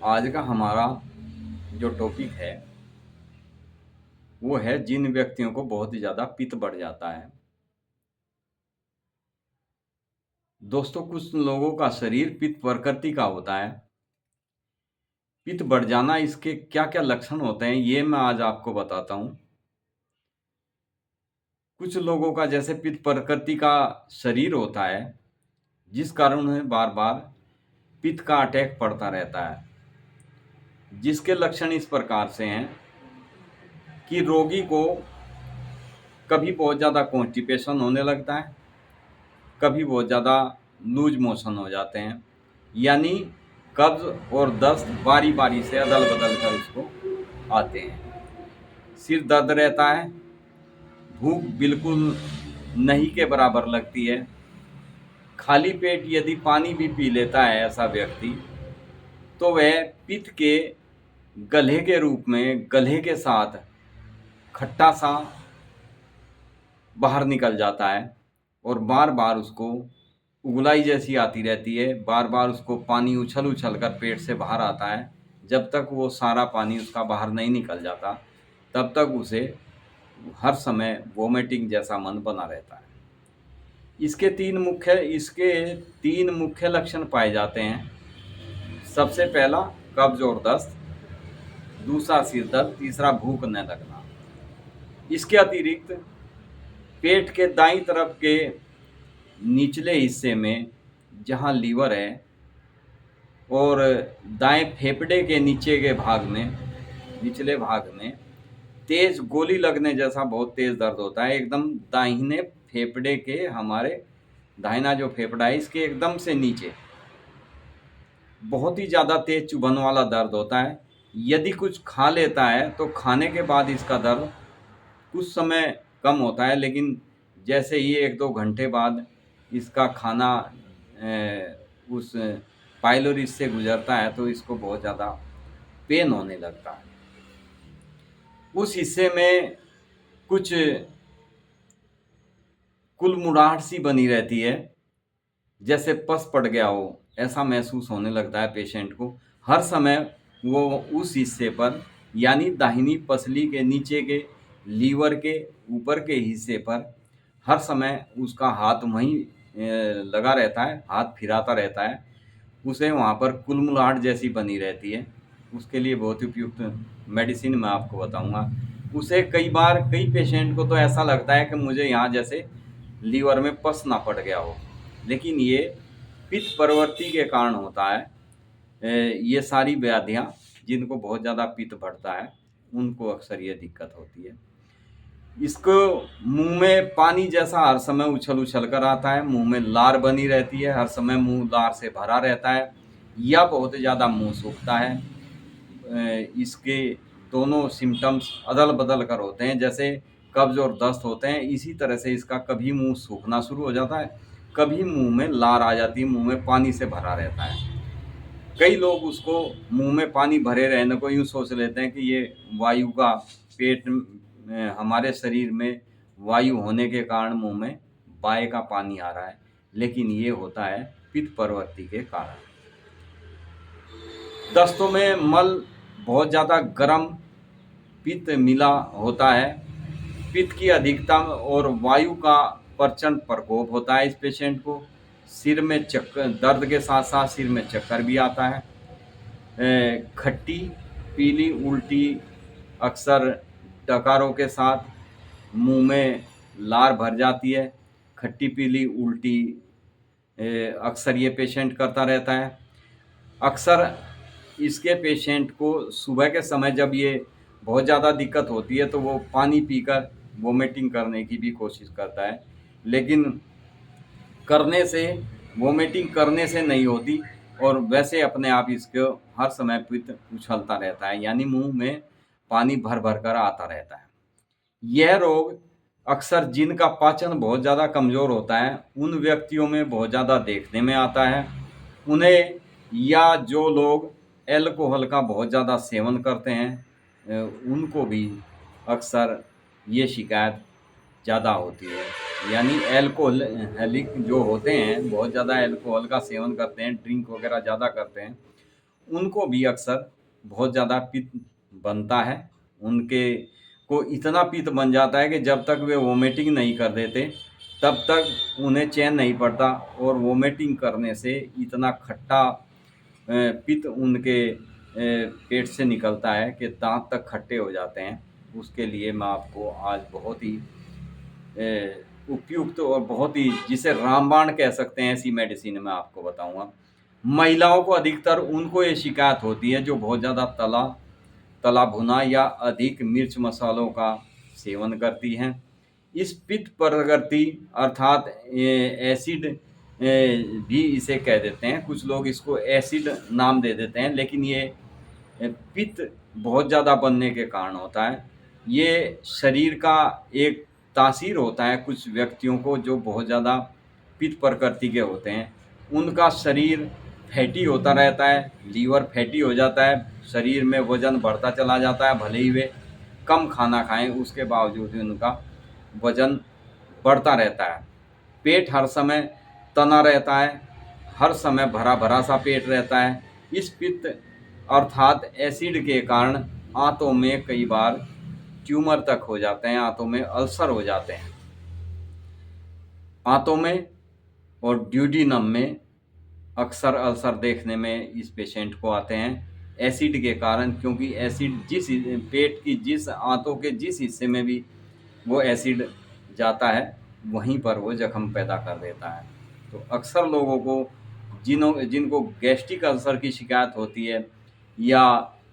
आज का हमारा जो टॉपिक है वो है जिन व्यक्तियों को बहुत ही ज़्यादा पित्त बढ़ जाता है। दोस्तों, कुछ लोगों का शरीर पित्त प्रकृति का होता है। पित्त बढ़ जाना, इसके क्या क्या लक्षण होते हैं ये मैं आज आपको बताता हूँ। कुछ लोगों का जैसे पित्त प्रकृति का शरीर होता है, जिस कारण उन्हें बार बार पित्त का अटैक पड़ता रहता है। जिसके लक्षण इस प्रकार से हैं कि रोगी को कभी बहुत ज़्यादा कॉन्स्टिपेशन होने लगता है, कभी बहुत ज़्यादा लूज मोशन हो जाते हैं, यानी कब्ज और दस्त बारी बारी से अदल बदल कर उसको आते हैं। सिर दर्द रहता है, भूख बिल्कुल नहीं के बराबर लगती है। खाली पेट यदि पानी भी पी लेता है ऐसा व्यक्ति, तो वह पित्त के गल्हे के रूप में गल्हे के साथ खट्टा सा बाहर निकल जाता है और बार बार उसको उगलाई जैसी आती रहती है। बार बार उसको पानी उछल उछल कर पेट से बाहर आता है। जब तक वो सारा पानी उसका बाहर नहीं निकल जाता, तब तक उसे हर समय वोमिटिंग जैसा मन बना रहता है। इसके तीन मुख्य लक्षण पाए जाते हैं। सबसे पहला कब्ज और दस्त, दूसरा सिर दर्द, तीसरा भूख न लगना। इसके अतिरिक्त पेट के दाईं तरफ के निचले हिस्से में जहाँ लीवर है और दाएं फेफड़े के नीचे के भाग में, निचले भाग में तेज गोली लगने जैसा बहुत तेज दर्द होता है। एकदम दाहिने फेफड़े के, हमारे दाहिना जो फेफड़ा है इसके एकदम से नीचे बहुत ही ज़्यादा तेज चुभन वाला दर्द होता है। यदि कुछ खा लेता है तो खाने के बाद इसका दर्द कुछ समय कम होता है, लेकिन जैसे ही 1-2 घंटे बाद इसका खाना उस पाइलोरिस से गुजरता है तो इसको बहुत ज़्यादा पेन होने लगता है। उस हिस्से में कुछ कुलमुड़ाहट सी बनी रहती है, जैसे पस पड़ गया हो, ऐसा महसूस होने लगता है पेशेंट को। हर समय वो उस हिस्से पर, यानी दाहिनी पसली के नीचे के लीवर के ऊपर के हिस्से पर हर समय उसका हाथ वहीं लगा रहता है, हाथ फिराता रहता है। उसे वहाँ पर कुलमुड़ाहट जैसी बनी रहती है। उसके लिए बहुत ही उपयुक्त मेडिसिन मैं आपको बताऊँगा। उसे कई पेशेंट को तो ऐसा लगता है कि मुझे यहाँ जैसे लीवर में पस ना पड़ गया हो, लेकिन ये पित्त प्रवृत्ति के कारण होता है। ये सारी व्याधियाँ जिनको बहुत ज़्यादा पित्त बढ़ता है उनको अक्सर ये दिक्कत होती है। इसको मुंह में पानी जैसा हर समय उछल उछल कर आता है, मुंह में लार बनी रहती है, हर समय मुंह लार से भरा रहता है या बहुत ज़्यादा मुंह सूखता है। इसके दोनों सिम्टम्स अदल बदल कर होते हैं। जैसे कब्ज और दस्त होते हैं, इसी तरह से इसका कभी मुंह सूखना शुरू हो जाता है, कभी मुंह में लार आ जाती है, मुंह में पानी से भरा रहता है। कई लोग उसको मुंह में पानी भरे रहने को यूँ सोच लेते हैं कि ये वायु का, पेट हमारे शरीर में वायु होने के कारण मुंह में बाय का पानी आ रहा है, लेकिन ये होता है पित्त प्रवृत्ति के कारण। दस्तों में मल बहुत ज़्यादा गर्म पित्त मिला होता है। पित्त की अधिकता और वायु का प्रचंड प्रकोप होता है इस पेशेंट को। सिर में चक्कर, दर्द के साथ साथ सिर में चक्कर भी आता है। खट्टी पीली उल्टी, अक्सर डकारों के साथ मुंह में लार भर जाती है। खट्टी पीली उल्टी अक्सर ये पेशेंट करता रहता है। अक्सर इसके पेशेंट को सुबह के समय जब ये बहुत ज़्यादा दिक्कत होती है तो वो पानी पीकर वोमिटिंग करने की भी कोशिश करता है, लेकिन करने से वोमिटिंग करने से नहीं होती और वैसे अपने आप इसको हर समय पित्त उछलता रहता है, यानी मुंह में पानी भर भर कर आता रहता है। यह रोग अक्सर जिनका पाचन बहुत ज़्यादा कमज़ोर होता है उन व्यक्तियों में बहुत ज़्यादा देखने में आता है। उन्हें, या जो लोग एल्कोहल का बहुत ज़्यादा सेवन करते हैं उनको भी अक्सर ये शिकायत ज़्यादा होती है। यानी एल्कोहलिक जो होते हैं, बहुत ज़्यादा एल्कोहल का सेवन करते हैं, ड्रिंक वगैरह ज़्यादा करते हैं, उनको भी अक्सर बहुत ज़्यादा पित्त बनता है। उनके को इतना पित्त बन जाता है कि जब तक वे वोमिटिंग नहीं कर देते तब तक उन्हें चैन नहीं पड़ता, और वोमिटिंग करने से इतना खट्टा पित्त उनके पेट से निकलता है कि दांत तक खट्टे हो जाते हैं। उसके लिए मैं आपको आज बहुत ही उपयुक्त और बहुत ही, जिसे रामबाण कह सकते हैं, ऐसी मेडिसिन मैं आपको बताऊंगा। महिलाओं को अधिकतर उनको ये शिकायत होती है जो बहुत ज़्यादा तला भुना या अधिक मिर्च मसालों का सेवन करती हैं। इस पित्त प्रकृति अर्थात एसिड भी इसे कह देते हैं, कुछ लोग इसको एसिड नाम दे देते हैं, लेकिन ये पित्त बहुत ज़्यादा बनने के कारण होता है। ये शरीर का एक तासीर होता है कुछ व्यक्तियों को जो बहुत ज़्यादा पित्त प्रकृति के होते हैं। उनका शरीर फैटी होता रहता है, लीवर फैटी हो जाता है, शरीर में वज़न बढ़ता चला जाता है, भले ही वे कम खाना खाएं उसके बावजूद भी उनका वज़न बढ़ता रहता है। पेट हर समय तना रहता है, हर समय भरा भरा सा पेट रहता है। इस पित्त अर्थात एसिड के कारण आंतों में कई बार ट्यूमर तक हो जाते हैं, आंतों में अल्सर हो जाते हैं। आंतों में और ड्यूडिनम में अक्सर अल्सर देखने में इस पेशेंट को आते हैं एसिड के कारण, क्योंकि एसिड पेट की जिस आंतों के जिस हिस्से में भी वो एसिड जाता है वहीं पर वो जख्म पैदा कर देता है। तो अक्सर लोगों को जिनको गैस्ट्रिक अल्सर की शिकायत होती है या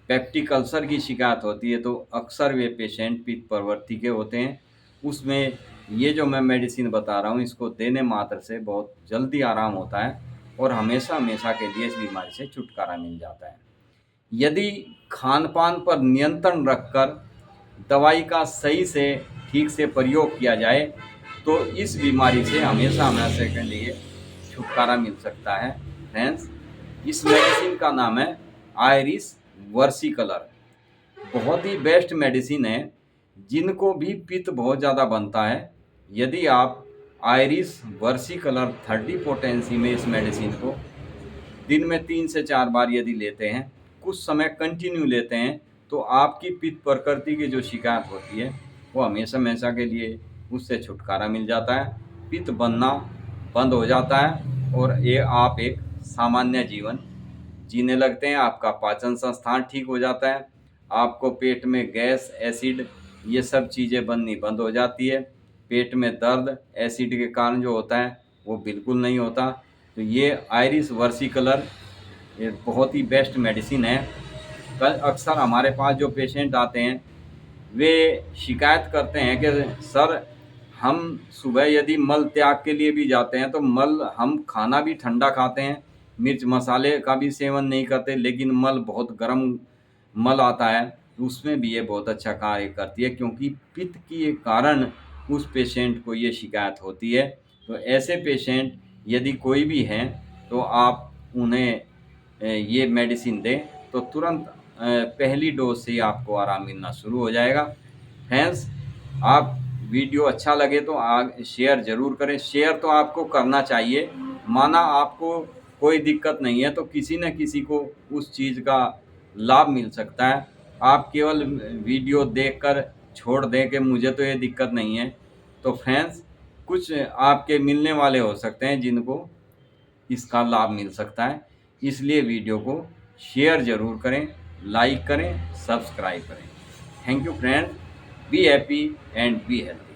पेप्टिक अल्सर की शिकायत होती है, तो अक्सर वे पेशेंट पित्त प्रवृत्ति के होते हैं। उसमें ये जो मैं मेडिसिन बता रहा हूँ इसको देने मात्र से बहुत जल्दी आराम होता है और हमेशा हमेशा के लिए इस बीमारी से छुटकारा मिल जाता है। यदि खान पान पर नियंत्रण रखकर दवाई का सही से ठीक से प्रयोग किया जाए तो इस बीमारी से हमेशा हमेशा के लिए छुटकारा मिल सकता है। फ्रेंड्स, इस मेडिसिन का नाम है आयरिस वर्सिकलर। बहुत ही बेस्ट मेडिसिन है जिनको भी पित्त बहुत ज़्यादा बनता है। यदि आप आयरिस वर्सिकलर 30 पोटेंसी में इस मेडिसिन को दिन में 3 से 4 बार यदि लेते हैं, कुछ समय कंटिन्यू लेते हैं, तो आपकी पित्त प्रकृति की जो शिकायत होती है वो हमेशा हमेशा के लिए उससे छुटकारा मिल जाता है। पित्त बनना बंद हो जाता है और ये आप एक सामान्य जीवन जीने लगते हैं। आपका पाचन संस्थान ठीक हो जाता है, आपको पेट में गैस, एसिड, ये सब चीज़ें बननी बंद हो जाती है। पेट में दर्द एसिड के कारण जो होता है वो बिल्कुल नहीं होता। तो ये आयरिस वर्सिकलर ये बहुत ही बेस्ट मेडिसिन है। अक्सर हमारे पास जो पेशेंट आते हैं वे शिकायत करते हैं कि सर, हम सुबह यदि मल त्याग के लिए भी जाते हैं तो हम खाना भी ठंडा खाते हैं, मिर्च मसाले का भी सेवन नहीं करते, लेकिन मल बहुत गर्म मल आता है, तो उसमें भी ये बहुत अच्छा कार्य करती है, क्योंकि पित्त के कारण उस पेशेंट को ये शिकायत होती है। तो ऐसे पेशेंट यदि कोई भी हैं तो आप उन्हें ये मेडिसिन दें तो तुरंत पहली डोज से ही आपको आराम मिलना शुरू हो जाएगा। फ्रेंड्स, आप वीडियो अच्छा लगे तो शेयर ज़रूर करें। शेयर तो आपको करना चाहिए, माना आपको कोई दिक्कत नहीं है तो किसी न किसी को उस चीज़ का लाभ मिल सकता है। आप केवल वीडियो देखकर छोड़ दें कि मुझे तो ये दिक्कत नहीं है, तो फ्रेंड्स कुछ आपके मिलने वाले हो सकते हैं जिनको इसका लाभ मिल सकता है। इसलिए वीडियो को शेयर ज़रूर करें, लाइक करें, सब्सक्राइब करें। Thank you friends, be happy and be healthy.